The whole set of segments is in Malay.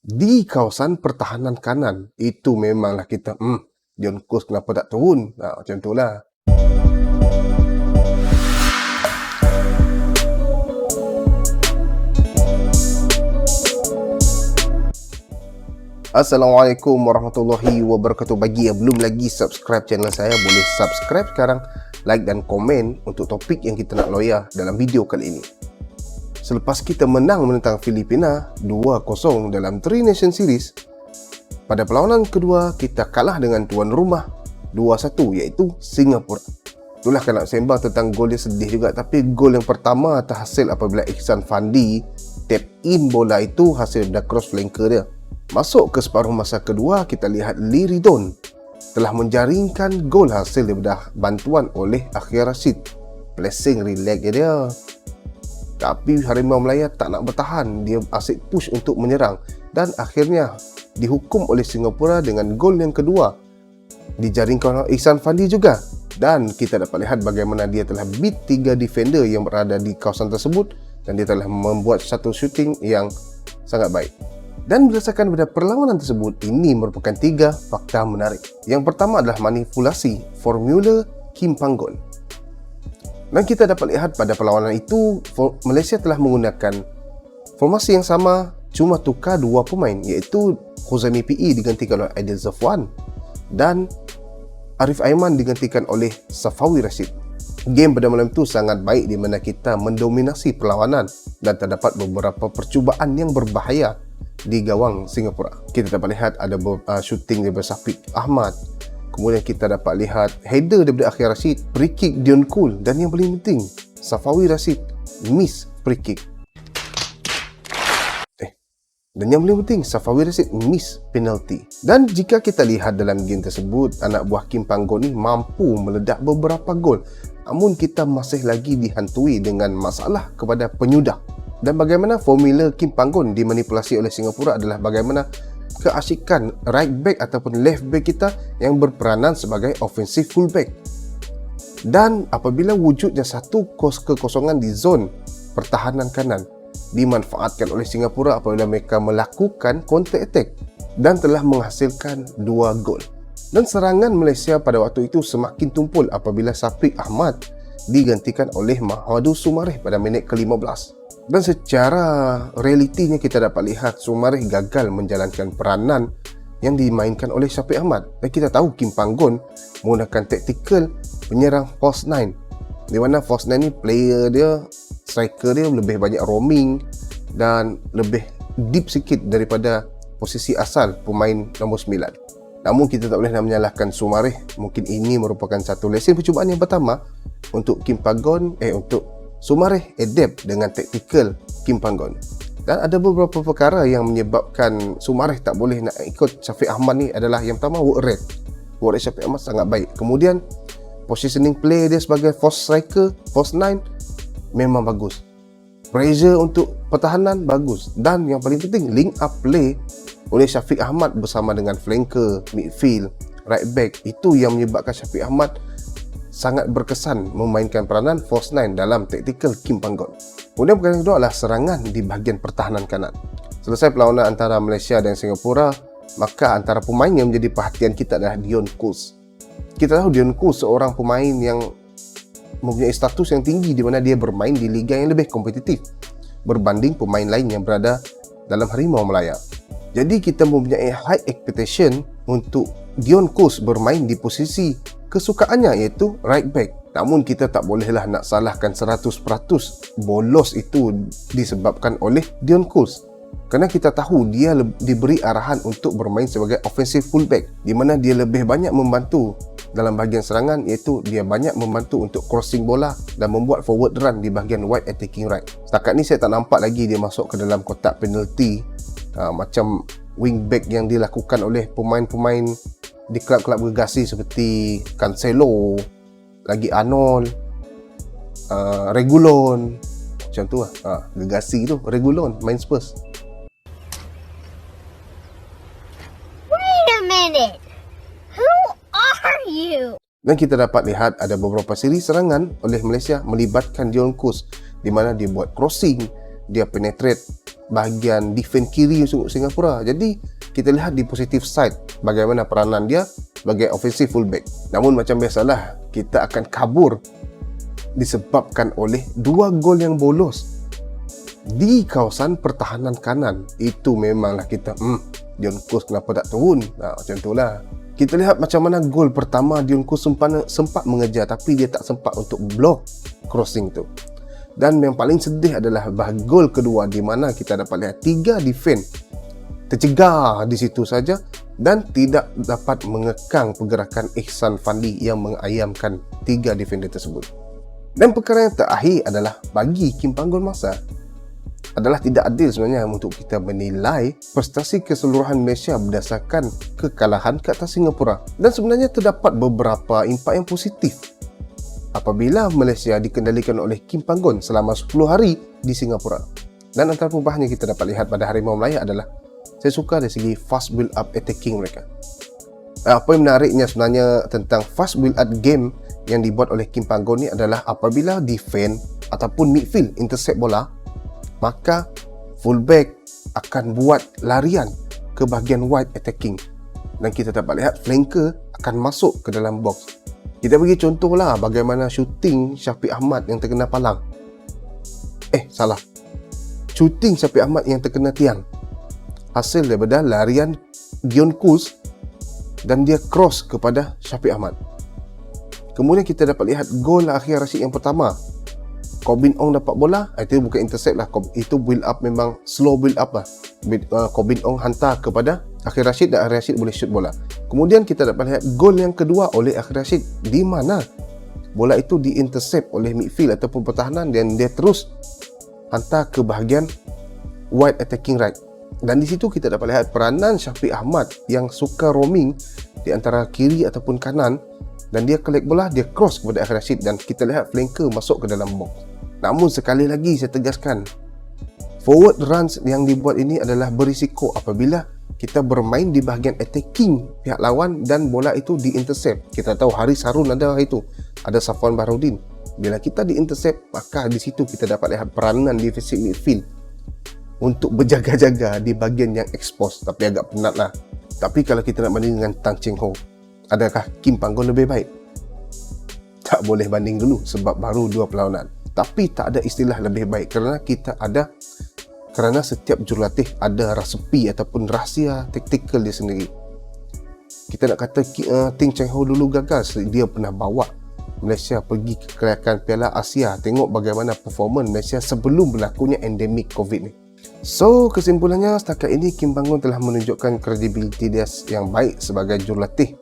Di kawasan pertahanan kanan, itu memanglah kita, John Coast kenapa tak turun? Macam itulah. Assalamualaikum warahmatullahi wabarakatuh. Bagi yang belum lagi subscribe channel saya, boleh subscribe sekarang, like dan komen untuk topik yang kita nak loyah dalam video kali ini. Selepas kita menang menentang Filipina 2-0 dalam Tri Nation Series, pada perlawanan kedua kita kalah dengan tuan rumah 2-1 iaitu Singapura. Itulah kan nak sembang tentang gol dia sedih juga, tapi gol yang pertama terhasil apabila Ihsan Fandi tap in bola itu hasil dari cross flanker dia. Masuk ke separuh masa kedua, kita lihat Lee Ridon telah menjaringkan gol hasil daripada bantuan oleh Akhil Rashid. Blessing relax dia. Tapi Harimau Melaya tak nak bertahan, dia asyik push untuk menyerang dan akhirnya dihukum oleh Singapura dengan gol yang kedua. Dijaringkan oleh Ihsan Fandi juga, dan kita dapat lihat bagaimana dia telah beat 3 defender yang berada di kawasan tersebut dan dia telah membuat satu shooting yang sangat baik. Dan berdasarkan pada perlawanan tersebut, ini merupakan 3 fakta menarik. Yang pertama adalah manipulasi formula Kim Panggon. Dan kita dapat lihat pada perlawanan itu, Malaysia telah menggunakan formasi yang sama, cuma tukar 2 pemain, iaitu Khuzaimi PE digantikan oleh Aidil Zafwan dan Arif Aiman digantikan oleh Safawi Rashid. Game pada malam itu sangat baik di mana kita mendominasi perlawanan dan terdapat beberapa percubaan yang berbahaya di gawang Singapura. Kita dapat lihat ada shooting daripada Syafiq Ahmad. Kemudian kita dapat lihat header daripada Akhil Rashid, free kick Dion Kool, dan yang paling penting Safawi Rashid miss free kick. Dan yang paling penting Safawi Rashid miss penalty. Dan jika kita lihat dalam game tersebut, anak buah Kim Panggon ni mampu meledak beberapa gol. Namun kita masih lagi dihantui dengan masalah kepada penyudah. Dan bagaimana formula Kim Panggon dimanipulasi oleh Singapura adalah bagaimana keasikan right back ataupun left back kita yang berperanan sebagai offensive full back. Dan apabila wujudnya satu kekosongan di zon pertahanan kanan, dimanfaatkan oleh Singapura apabila mereka melakukan counter attack dan telah menghasilkan 2 gol. Dan serangan Malaysia pada waktu itu semakin tumpul apabila Syafiq Ahmad digantikan oleh Mahamadou Soumaré pada minit ke-15. Dan secara realitinya kita dapat lihat Soumaré gagal menjalankan peranan yang dimainkan oleh Syafiq Ahmad. Dan kita tahu Kim Panggon menggunakan taktikal penyerang false 9, di mana false 9 ni player dia, striker dia lebih banyak roaming dan lebih deep sikit daripada posisi asal pemain nombor 9. Namun kita tak boleh nak menyalahkan Soumaré. Mungkin ini merupakan satu lesen percubaan yang pertama untuk Kim Panggon untuk Soumaré adapt dengan taktikal Kim Panggon. Dan ada beberapa perkara yang menyebabkan Soumaré tak boleh nak ikut Syafiq Ahmad ni adalah yang pertama work rate. Work rate Syafiq Ahmad sangat baik. Kemudian positioning play dia sebagai false striker, false 9 memang bagus. Pressure untuk pertahanan bagus. Dan yang paling penting link up play oleh Syafiq Ahmad bersama dengan flanker, midfield, right back, itu yang menyebabkan Syafiq Ahmad sangat berkesan memainkan peranan false 9 dalam taktikal Kim Panggon. Kemudian perkara kedua adalah serangan di bahagian pertahanan kanan. Selesai perlawanan antara Malaysia dan Singapura, maka antara pemain yang menjadi perhatian kita adalah Dion Kool. Kita tahu Dion Kool seorang pemain yang mempunyai status yang tinggi di mana dia bermain di liga yang lebih kompetitif berbanding pemain lain yang berada dalam Harimau Melaya. Jadi kita mempunyai high expectation untuk Dion Kool bermain di posisi kesukaannya iaitu right back. Namun kita tak bolehlah nak salahkan 100% bolos itu disebabkan oleh Dion Kool. Kerana kita tahu dia diberi arahan untuk bermain sebagai offensive fullback, di mana dia lebih banyak membantu dalam bahagian serangan, iaitu dia banyak membantu untuk crossing bola dan membuat forward run di bahagian wide attacking right. Setakat ni saya tak nampak lagi dia masuk ke dalam kotak penalty macam wingback yang dilakukan oleh pemain-pemain di kelab-kelab gergasi seperti Cancelo, lagi Arnold, Regulon, macam tu lah. Gergasi tu Regulon main Spurs. Wait a minute. Who are you? Dan kita dapat lihat ada beberapa siri serangan oleh Malaysia melibatkan Dion Kool, di mana dia buat crossing, dia penetrate bahagian defend kiri untuk Singapura. Jadi kita lihat di positive side bagaimana peranan dia sebagai offensive fullback. Namun macam biasalah, kita akan kabur disebabkan oleh 2 gol yang bolos di kawasan pertahanan kanan. Itu memanglah kita Dion Kos kenapa tak turun? Macam itulah. Kita lihat macam mana gol pertama Dion Kos sempat mengejar, tapi dia tak sempat untuk block crossing tu. Dan yang paling sedih adalah gol kedua di mana kita dapat lihat 3 defend tercegar di situ saja dan tidak dapat mengekang pergerakan Ihsan Fandi yang mengayamkan 3 defender tersebut. Dan perkara yang terakhir adalah bagi Kim Panggon Masa adalah tidak adil sebenarnya untuk kita menilai prestasi keseluruhan Malaysia berdasarkan kekalahan ke atas Singapura. Dan sebenarnya terdapat beberapa impak yang positif apabila Malaysia dikendalikan oleh Kim Panggon selama 10 hari di Singapura. Dan antara perubahan yang kita dapat lihat pada Harimau Melaya adalah saya suka dari segi fast build up attacking mereka. Apa yang menariknya sebenarnya tentang fast build up game yang dibuat oleh Kim Panggon ni adalah apabila defend ataupun midfield intercept bola, maka fullback akan buat larian ke bahagian wide attacking dan kita dapat lihat flanker akan masuk ke dalam box. Kita bagi contohlah bagaimana shooting Syafiq Ahmad yang terkena palang. Shooting Syafiq Ahmad yang terkena tiang. Hasil daripada larian Dion Kos dan dia cross kepada Syafiq Ahmad. Kemudian kita dapat lihat gol Akhir Rashid yang pertama. Ko Bin Ong dapat bola, itu bukan intercept lah, itu build up, memang slow build up lah. Ko Bin Ong hantar kepada Akhir Rashid dan Akhir Rashid boleh shoot bola. Kemudian kita dapat lihat gol yang kedua oleh Akhir Rashid di mana bola itu di-intercept oleh midfield ataupun pertahanan dan dia terus hantar ke bahagian wide attacking right. Dan di situ kita dapat lihat peranan Syafiq Ahmad yang suka roaming di antara kiri ataupun kanan dan dia collect bola, dia cross kepada Akhir Rashid dan kita lihat flanker masuk ke dalam box. Namun sekali lagi saya tegaskan, forward runs yang dibuat ini adalah berisiko apabila kita bermain di bahagian attacking pihak lawan dan bola itu di-intercept. Kita tahu Haris Harun ada itu, ada Safwan Baharudin. Bila kita di-intercept, maka di situ kita dapat lihat peranan defensive midfield untuk berjaga-jaga di bahagian yang expose. Tapi agak penat lah. Tapi kalau kita nak banding dengan Tang Cheng Ho, adakah Kim Panggon lebih baik? Tak boleh banding dulu sebab baru 2 perlawanan. Tapi tak ada istilah lebih baik kerana setiap jurulatih ada resepi ataupun rahsia taktikal dia sendiri. Kita nak kata Ting Cheng Ho dulu gagal, dia pernah bawa Malaysia pergi ke kelayakan Piala Asia. Tengok bagaimana performance Malaysia sebelum berlakunya endemik COVID ni. So, kesimpulannya setakat ini Kim Panggon telah menunjukkan kredibiliti dia yang baik sebagai jurulatih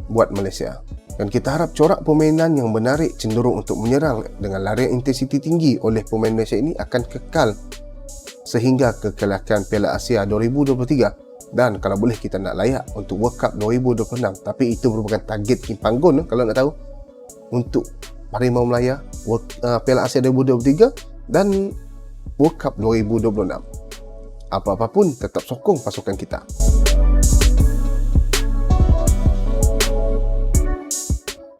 buat Malaysia. Dan kita harap corak permainan yang menarik cenderung untuk menyerang dengan larian intensiti tinggi oleh pemain Malaysia ini akan kekal sehingga kekalahan Piala Asia 2023 dan kalau boleh kita nak layak untuk World Cup 2026. Tapi itu merupakan target Kim Panggon kalau nak tahu untuk Harimau Melaya Piala Asia 2023 dan World Cup 2026. Apa-apa pun tetap sokong pasukan kita.